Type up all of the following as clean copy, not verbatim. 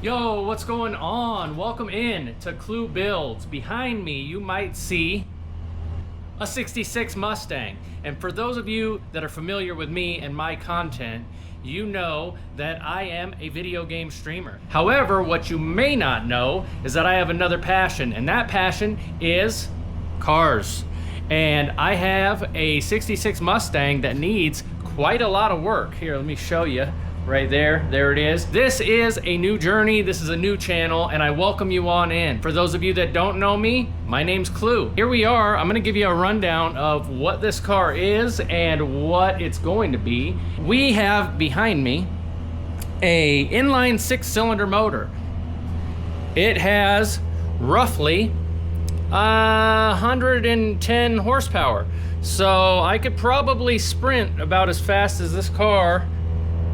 Yo, what's going on? Welcome in to Klue Builds. Behind me, you might see a 66 Mustang. And for those of you that are familiar with me and my content, you know that I am a video game streamer. However, what you may not know is that I have another passion, and that passion is cars. And I have a 66 Mustang that needs quite a lot of work. Here, let me show you. Right there it is. This is a new journey, this is a new channel, and I welcome you on in. For those of you that don't know me, my name's Klue. Here we are, I'm gonna give you a rundown of what this car is and what it's going to be. We have behind me a inline 6-cylinder motor. It has roughly 110 horsepower. So I could probably sprint about as fast as this car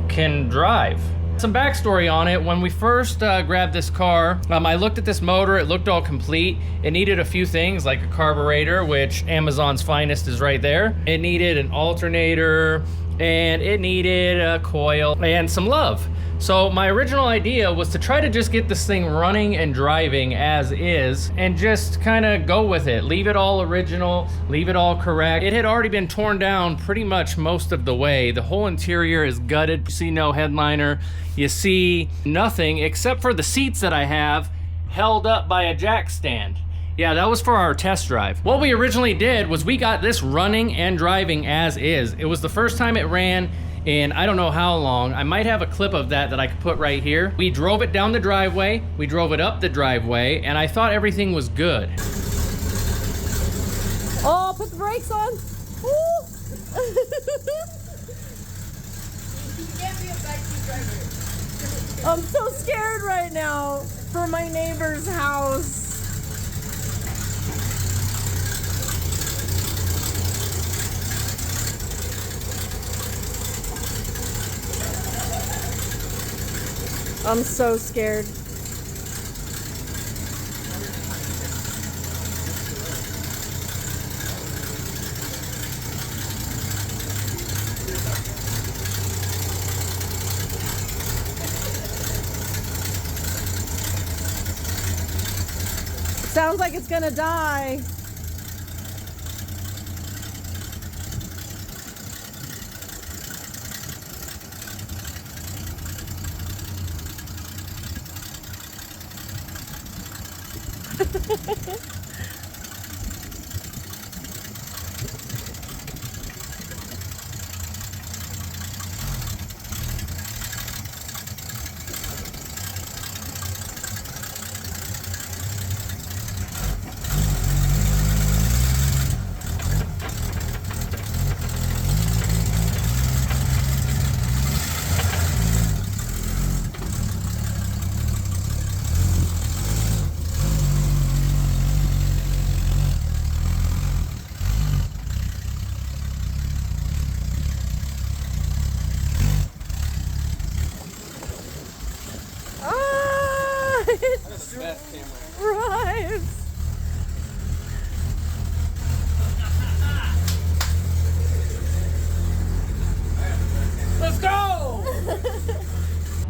can drive. Some backstory on it: when we first grabbed this car, I looked at this motor, it looked all complete. It needed a few things like a carburetor, which Amazon's finest is right there. It needed an alternator, and it needed a coil and some love. So my original idea was to try to just get this thing running and driving as is and just kind of go with it. Leave it all original, leave it all correct. It had already been torn down pretty much most of the way. The whole interior is gutted. You see no headliner. You see nothing except for the seats that I have held up by a jack stand. Yeah, that was for our test drive. What we originally did was we got this running and driving as is. It was the first time it ran in I don't know how long. I might have a clip of that I could put right here. We drove it down the driveway, we drove it up the driveway, and I thought everything was good. Oh, put the brakes on. Ooh. You can't be a backseat driver. I'm so scared right now for my neighbor's house. I'm so scared. Sounds like it's gonna die. That's the best camera. Drives. Let's go!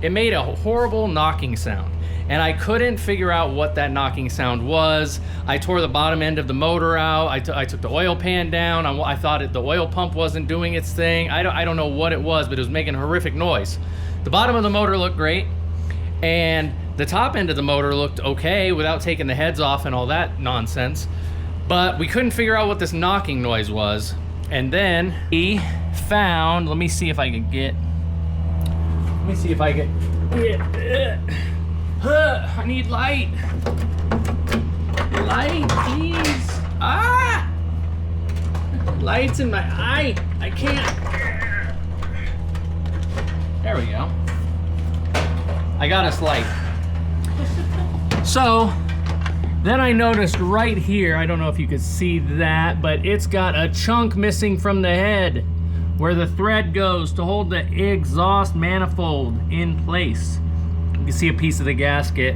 It made a horrible knocking sound, and I couldn't figure out what that knocking sound was. I tore the bottom end of the motor out. I took the oil pan down. I thought the oil pump wasn't doing its thing. I don't know what it was, but it was making a horrific noise. The bottom of the motor looked great, and the top end of the motor looked okay without taking the heads off and all that nonsense. But we couldn't figure out what this knocking noise was. And then he found, let me see if I can get, I need light. Light, please. Ah! Light's in my eye. I can't. There we go. I got us light. So then I noticed right here, I don't know if you could see that, but it's got a chunk missing from the head where the thread goes to hold the exhaust manifold in place. You can see a piece of the gasket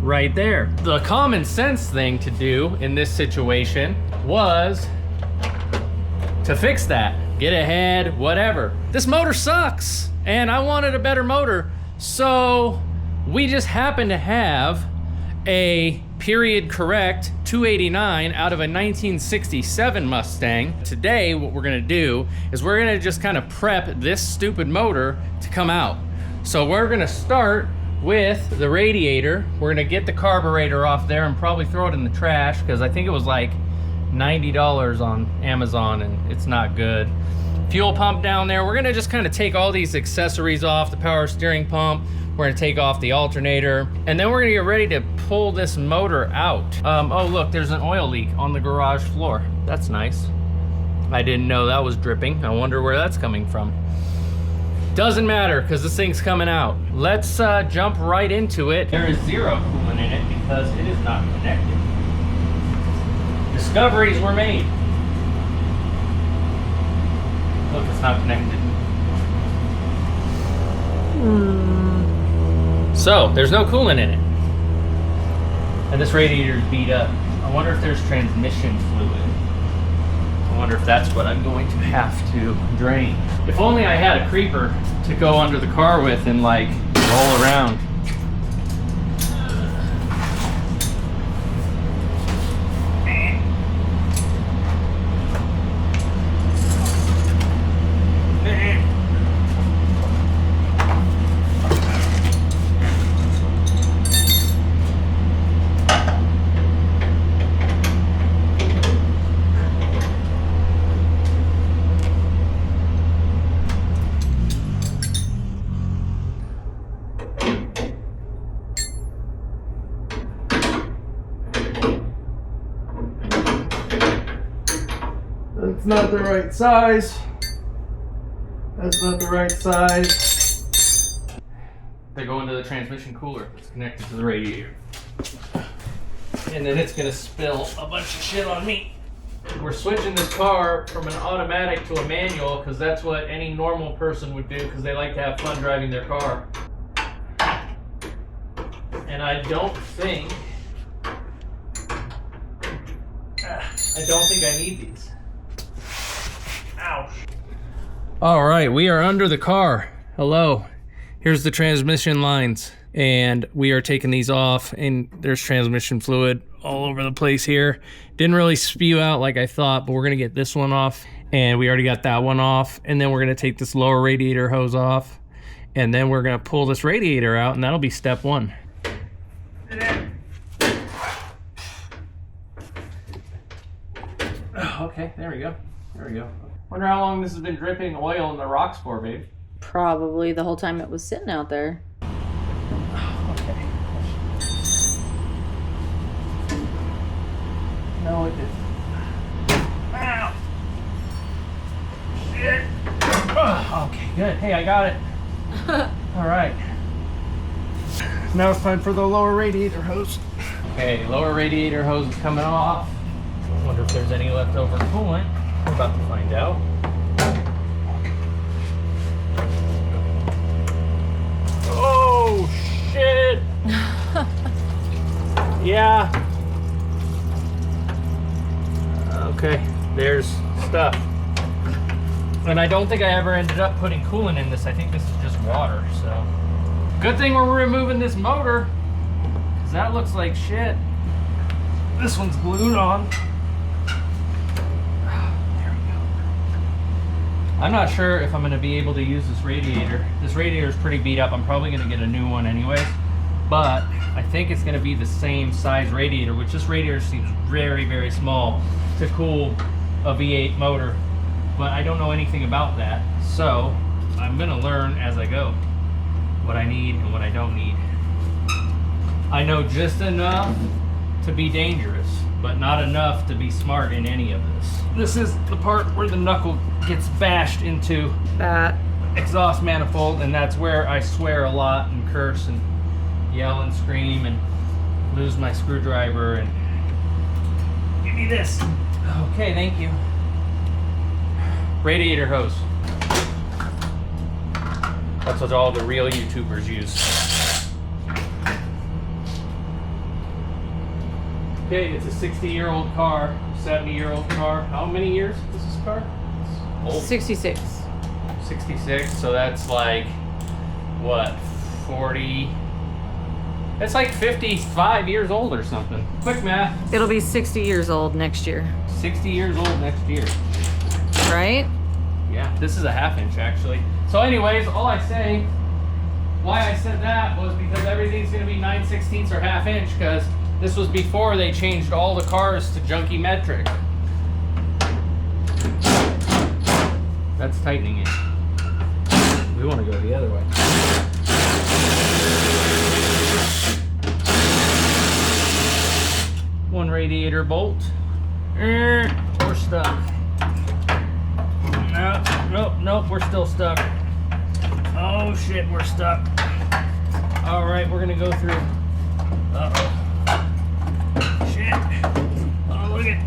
right there. The common sense thing to do in this situation was to fix that. Get ahead, whatever. This motor sucks, and I wanted a better motor, so We just happen to have a period correct 289 out of a 1967 Mustang. Today, what we're gonna do is we're gonna just kind of prep this stupid motor to come out. So we're gonna start with the radiator. We're gonna get the carburetor off there and probably throw it in the trash because I think it was like $90 on Amazon and it's not good. Fuel pump down there. We're gonna just kind of take all these accessories off, the power steering pump. We're gonna take off the alternator, and then we're gonna get ready to pull this motor out. Oh look, there's an oil leak on the garage floor. That's nice. I didn't know that was dripping. I wonder where that's coming from. Doesn't matter, because this thing's coming out. Let's jump right into it. There is zero coolant in it because it is not connected. Discoveries were made. Look, it's not connected. So, there's no coolant in it. And this radiator is beat up. I wonder if there's transmission fluid. I wonder if that's what I'm going to have to drain. If only I had a creeper to go under the car with and like roll around. That's not the right size. That's not the right size. They go into the transmission cooler that's connected to the radiator. And then it's gonna spill a bunch of shit on me. We're switching this car from an automatic to a manual because that's what any normal person would do because they like to have fun driving their car. And I don't think I need these. Ouch. All right, we are under the car. Hello. Here's the transmission lines. And we are taking these off and there's transmission fluid all over the place here. Didn't really spew out like I thought, but we're gonna get this one off and we already got that one off. And then we're gonna take this lower radiator hose off and then we're gonna pull this radiator out and that'll be step one. Okay, there we go. There we go. Wonder how long this has been dripping oil in the rocks for, babe. Probably the whole time it was sitting out there. Okay. No, it didn't. Ow! Shit! Okay, good. Hey, I got it. All right. Now it's time for the lower radiator hose. Okay, lower radiator hose is coming off. Wonder if there's any leftover coolant. We're about to find out. Oh, shit! Yeah. Okay, there's stuff. And I don't think I ever ended up putting coolant in this. I think this is just water, so. Good thing we're removing this motor, because that looks like shit. This one's glued on. I'm not sure if I'm going to be able to use this radiator. This radiator is pretty beat up. I'm probably going to get a new one anyways. But I think it's going to be the same size radiator, which this radiator seems very, very small to cool a V8 motor. But I don't know anything about that. So I'm going to learn as I go what I need and what I don't need. I know just enough to be dangerous, but not enough to be smart in any of this. This is the part where the knuckle gets bashed into that exhaust manifold, and that's where I swear a lot and curse and yell and scream and lose my screwdriver and give me this. Okay, thank you. Radiator hose. That's what all the real YouTubers use. Okay, it's a 60-year-old car, 70-year-old car. How many years is this car? It's old. 66. 66, so that's like, what, 40 It's like 55 years old or something. Quick math. It'll be 60 years old next year, 60 years old next year. right? Yeah, this is a half-inch actually. So anyways, why I said that was because everything's gonna be 9/16 or half-inch, because this was before they changed all the cars to junky metric. That's tightening it. We want to go the other way. One radiator bolt. We're stuck. Nope, we're still stuck. Oh shit, we're stuck. All right, we're gonna go through. Uh-oh. Shit. Oh, look at.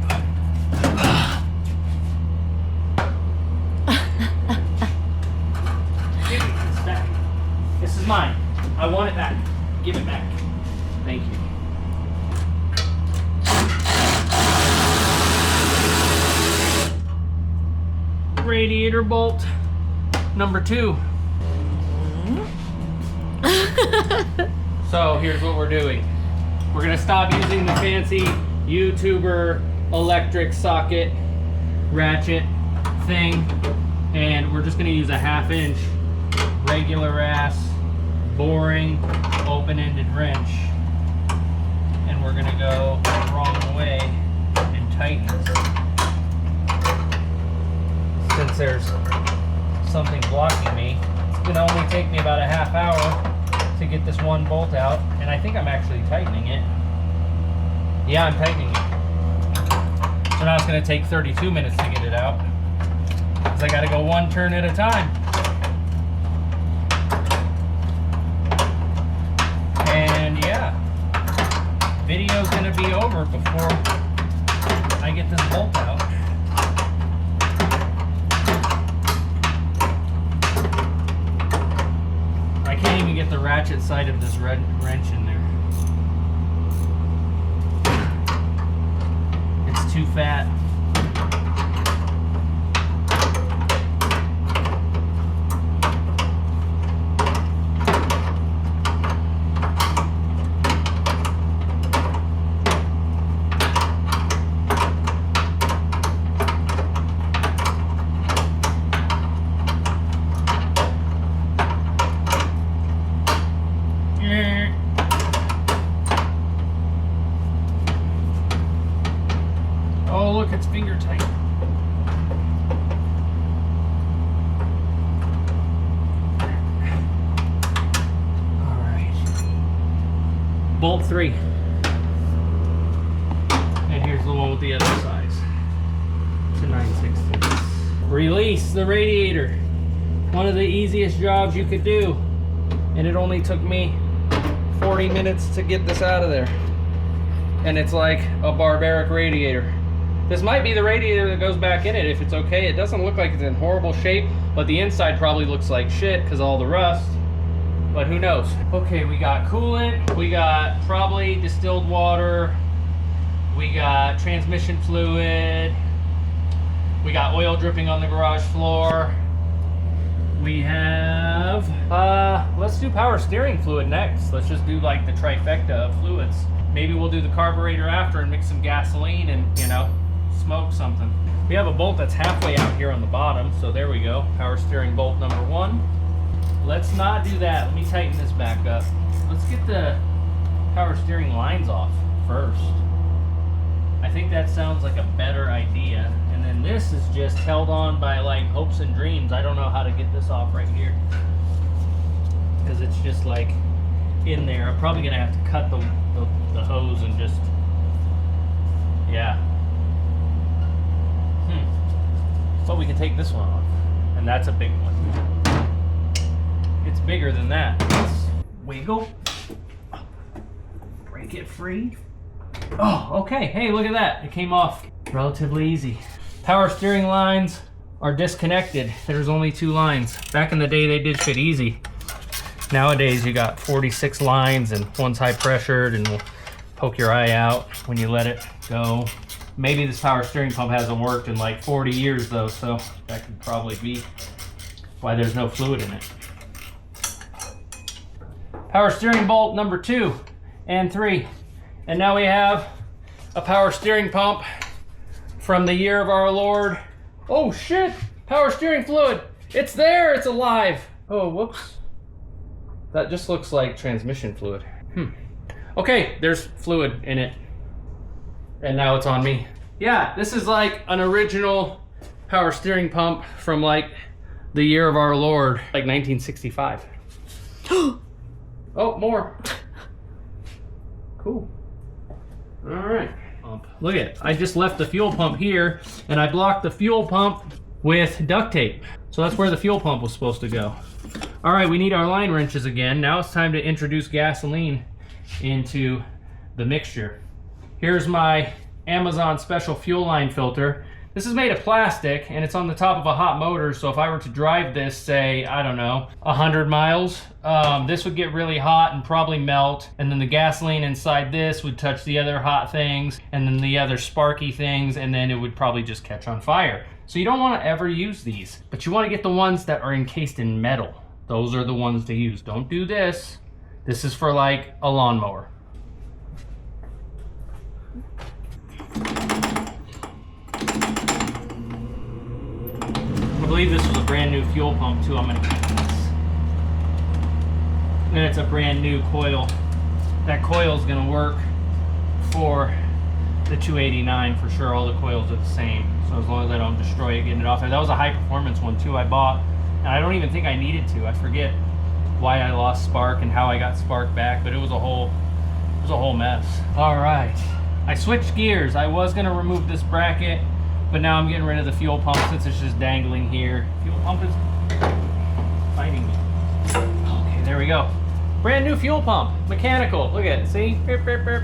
Give me this back. This is mine. I want it back. Give it back. Thank you. Radiator bolt number 2. So here's what we're doing. We're gonna stop using the fancy YouTuber electric socket ratchet thing, and we're just gonna use a 1/2 inch regular ass boring open-ended wrench, and we're gonna go the wrong way and tighten this. Since there's something blocking me, it's gonna only take me about a half hour to get this one bolt out, and I think I'm actually tightening it. Yeah, I'm tightening it. So now it's gonna take 32 minutes to get it out, because I gotta go one turn at a time. And yeah, video's gonna be over before I get this bolt out. I can't even get the ratchet side of this red wrench in there. It's too fat. Oh, look, it's finger tight. All right. Bolt 3. And here's the one with the other size. To 9/16. Release the radiator. One of the easiest jobs you could do. And it only took me 40 minutes to get this out of there. And it's like a barbaric radiator. This might be the radiator that goes back in it if it's okay. It doesn't look like it's in horrible shape, but the inside probably looks like shit because of all the rust. But who knows? Okay, we got coolant, we got probably distilled water, we got transmission fluid, we got oil dripping on the garage floor. We have, let's do power steering fluid next. Let's just do like the trifecta of fluids. Maybe we'll do the carburetor after and mix some gasoline and, you know, smoke something. We have a bolt that's halfway out here on the bottom, so there we go. Power steering bolt number 1. Let's not do that. Let me tighten this back up. Let's get the power steering lines off first. I think that sounds like a better idea. And then this is just held on by like hopes and dreams. I don't know how to get this off right here, because it's just like in there. I'm probably gonna have to cut the hose and just, yeah. But we can take this one off, and that's a big one. It's bigger than that. Let's wiggle, break it free. Oh, okay, hey, look at that. It came off relatively easy. Power steering lines are disconnected. There's only 2 lines. Back in the day, they did shit easy. Nowadays, you got 46 lines, and one's high pressured and will poke your eye out when you let it go. Maybe this power steering pump hasn't worked in like 40 years though, so that could probably be why there's no fluid in it. Power steering bolt number 2. and 3. And now we have a power steering pump from the year of our Lord. Oh shit, power steering fluid. It's there, it's alive. Oh, whoops. That just looks like transmission fluid. Okay, there's fluid in it. And now it's on me. Yeah, this is like an original power steering pump from like the year of our Lord, like 1965. Oh, more. Cool. All right. Look at it. I just left the fuel pump here and I blocked the fuel pump with duct tape. So that's where the fuel pump was supposed to go. All right, we need our line wrenches again. Now it's time to introduce gasoline into the mixture. Here's my Amazon special fuel line filter. This is made of plastic and it's on the top of a hot motor, so if I were to drive this, say, I don't know, 100 miles, this would get really hot and probably melt, and then the gasoline inside this would touch the other hot things, and then the other sparky things, and then it would probably just catch on fire. So you don't want to ever use these, but you want to get the ones that are encased in metal. Those are the ones to use. Don't do this. This is for like a lawnmower. I believe this was a brand new fuel pump too. I'm gonna keep this. And it's a brand new coil. That coil is gonna work for the 289 for sure. All the coils are the same. So as long as I don't destroy it getting it off there. That was a high performance one too I bought. And I don't even think I needed to. I forget why I lost spark and how I got spark back, but it was a whole mess. All right, I switched gears. I was gonna remove this bracket, but now I'm getting rid of the fuel pump since it's just dangling here. Fuel pump is fighting me. Okay, there we go. Brand new fuel pump, mechanical. Look at it, see? Beep, beep, beep.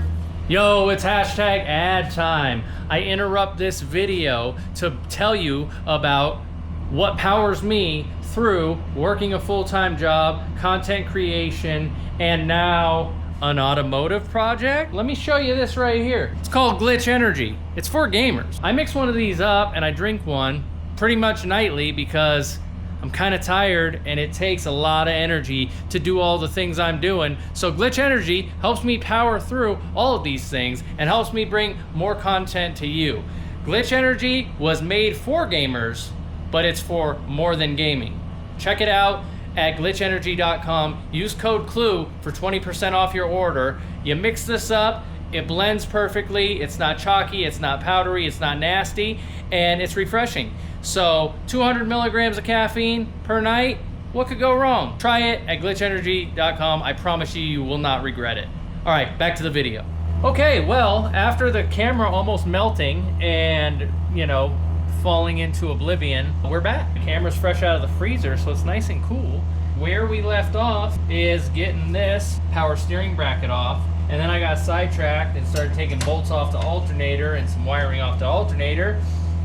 Yo, it's hashtag ad time. I interrupt this video to tell you about what powers me through working a full-time job, content creation, and now an automotive project. Let me show you this right here. It's called Glitch Energy. It's for gamers. I mix one of these up and I drink one pretty much nightly because I'm kind of tired and it takes a lot of energy to do all the things I'm doing. So Glitch Energy helps me power through all of these things and helps me bring more content to you. Glitch Energy was made for gamers, but it's for more than gaming. Check it out at glitchenergy.com. Use code Klue for 20% off your order. You mix this up, it blends perfectly, it's not chalky, it's not powdery, it's not nasty, and it's refreshing. So 200 milligrams of caffeine per night, what could go wrong? Try it at glitchenergy.com. I promise you, you will not regret it. All right, back to the video. Okay, well, after the camera almost melting and, you know, falling into oblivion, we're back. The camera's fresh out of the freezer, so it's nice and cool. Where we left off is getting this power steering bracket off, and then I got sidetracked and started taking bolts off the alternator and some wiring off the alternator,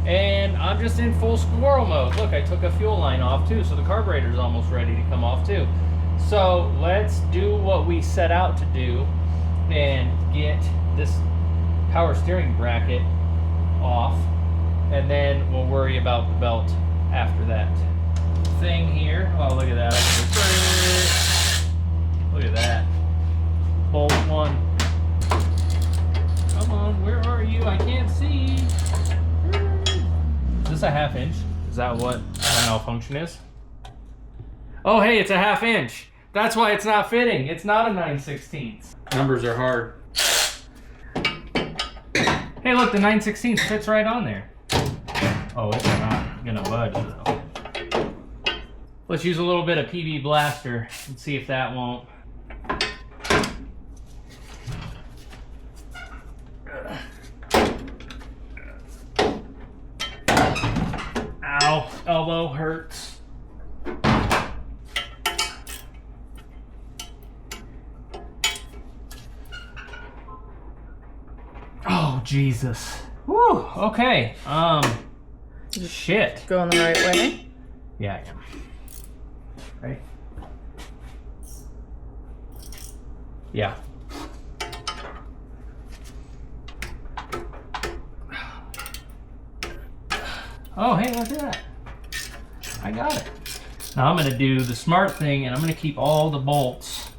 and I'm just in full squirrel mode. Look, I took a fuel line off too, so the carburetor's almost ready to come off too. So let's do what we set out to do and get this power steering bracket off, and then we'll worry about the belt after that. Thing here. Oh, look at that. Look at that. Bolt one. Come on, where are you? I can't see. Is this a 1/2 inch? Is that what the malfunction is? Oh, hey, it's a 1/2 inch. That's why it's not fitting. It's not a 9/16. Numbers are hard. Hey, look, the 9/16 fits right on there. Oh, it's not gonna budge though. Let's use a little bit of PB Blaster and see if that won't. Ow, elbow hurts. Oh, Jesus. Whew, okay. Shit. Going the right way? Yeah, I am. Right? Yeah. Oh, hey, look at that. I got it. Now I'm gonna do the smart thing and I'm gonna keep all the bolts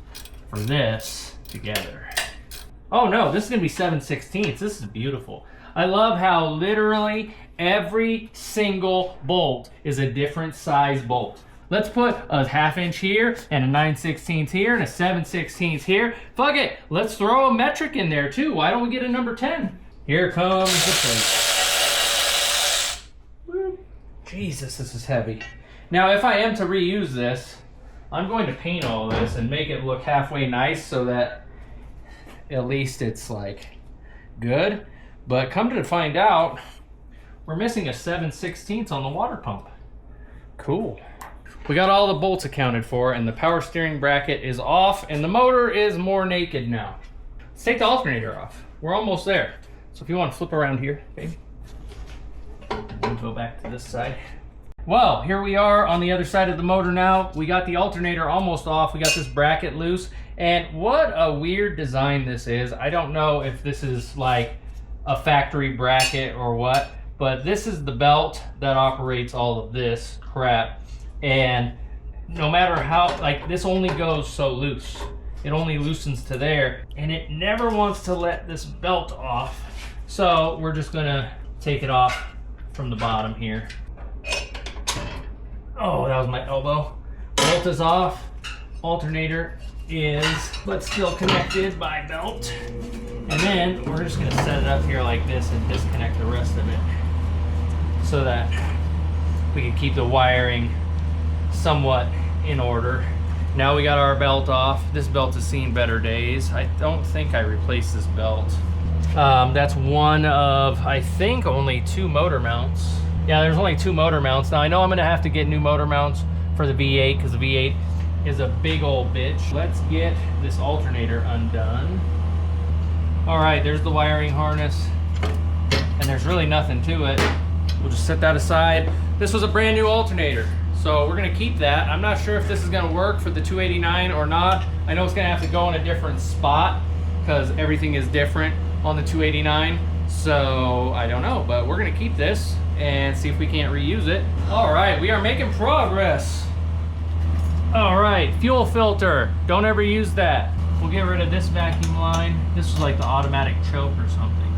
for this together. Oh no, this is gonna be 7/16. This is beautiful. I love how literally every single bolt is a different size bolt. Let's put a 1/2 inch here and a 9/16 here and a 7/16 here. Fuck it, let's throw a metric in there too. Why don't we get a number 10? Here comes the plate. Jesus, this is heavy. Now, if I am to reuse this, I'm going to paint all this and make it look halfway nice so that at least it's like good. But come to find out, we're missing a 7/16 on the water pump. Cool. We got all the bolts accounted for, and the power steering bracket is off, and the motor is more naked now. Let's take the alternator off. We're almost there. So if you want to flip around here, baby. We'll go back to this side. Well, here we are on the other side of the motor now. We got the alternator almost off. We got this bracket loose, and what a weird design this is. I don't know if this is like a factory bracket or what, but this is the belt that operates all of this crap. And no matter how, like, this only goes so loose. It only loosens to there, and it never wants to let this belt off. So we're just gonna take it off from the bottom here. Oh, that was my elbow. Bolt is off. Alternator is, but still connected by belt. And then we're just gonna set it up here like this and disconnect the rest of it so that we can keep the wiring somewhat in order. Now we got our belt off. This belt has seen better days. I don't think I replaced this belt. That's one of, I think, only 2 motor mounts. Yeah, there's only 2 motor mounts. Now I know I'm gonna have to get new motor mounts for the V8 because the V8 is a big old bitch. Let's get this alternator undone. All right, there's the wiring harness, and there's really nothing to it. We'll just set that aside. This was a brand new alternator, so we're gonna keep that. I'm not sure if this is gonna work for the 289 or not. I know it's gonna have to go in a different spot because everything is different on the 289. So I don't know, but we're gonna keep this and see if we can't reuse it. All right, we are making progress. All right, fuel filter. Don't ever use that. We'll get rid of this vacuum line. This is like the automatic choke or something.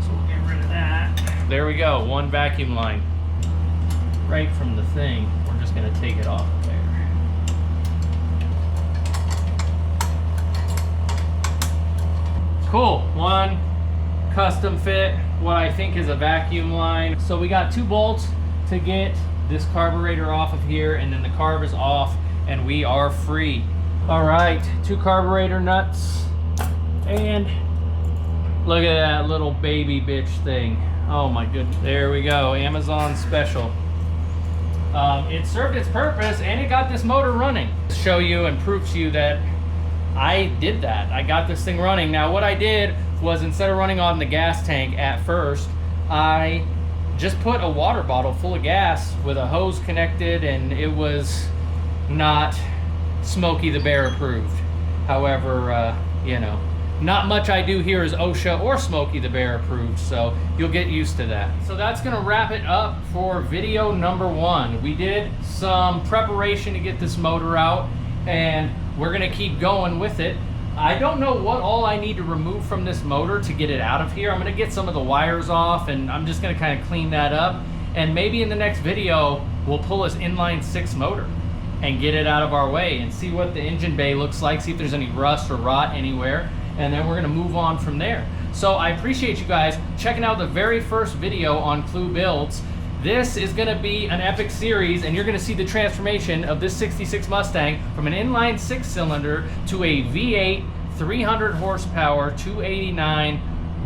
So we'll get rid of that. There we go, 1 vacuum line. Right from the thing. We're just gonna take it off there. Cool, 1 custom fit, what I think is a vacuum line. So we got 2 bolts to get this carburetor off of here, and then the carb is off, and we are free. All right, 2 carburetor nuts, and look at that little baby bitch thing. Oh my goodness, there we go, Amazon special. It served its purpose, and it got this motor running. Show you and prove to you that I did that. I got this thing running. Now what I did was, instead of running on the gas tank at first, I just put a water bottle full of gas with a hose connected, and it was not Smokey the Bear approved. However, you know, not much I do here is OSHA or Smokey the Bear approved, so you'll get used to that. So that's gonna wrap it up for video number 1. We did some preparation to get this motor out, and we're gonna keep going with it. I don't know what all I need to remove from this motor to get it out of here. I'm gonna get some of the wires off, and I'm just gonna kind of clean that up. And maybe in the next video, we'll pull this inline 6 motor and get it out of our way and see what the engine bay looks like, see if there's any rust or rot anywhere, and then we're gonna move on from there. So I appreciate you guys checking out the very first video on Klue Builds. This is gonna be an epic series, and you're gonna see the transformation of this 66 Mustang from an inline 6-cylinder to a V8 300 horsepower 289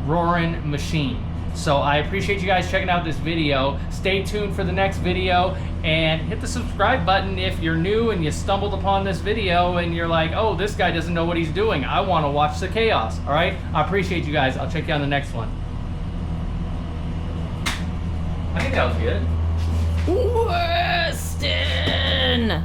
roaring machine. So I appreciate you guys checking out this video. Stay tuned for the next video, and hit the subscribe button if you're new and you stumbled upon this video and you're like, oh, this guy doesn't know what he's doing. I want to watch the chaos. All right, I appreciate you guys. I'll check you on the next one. I think that was good. Weston!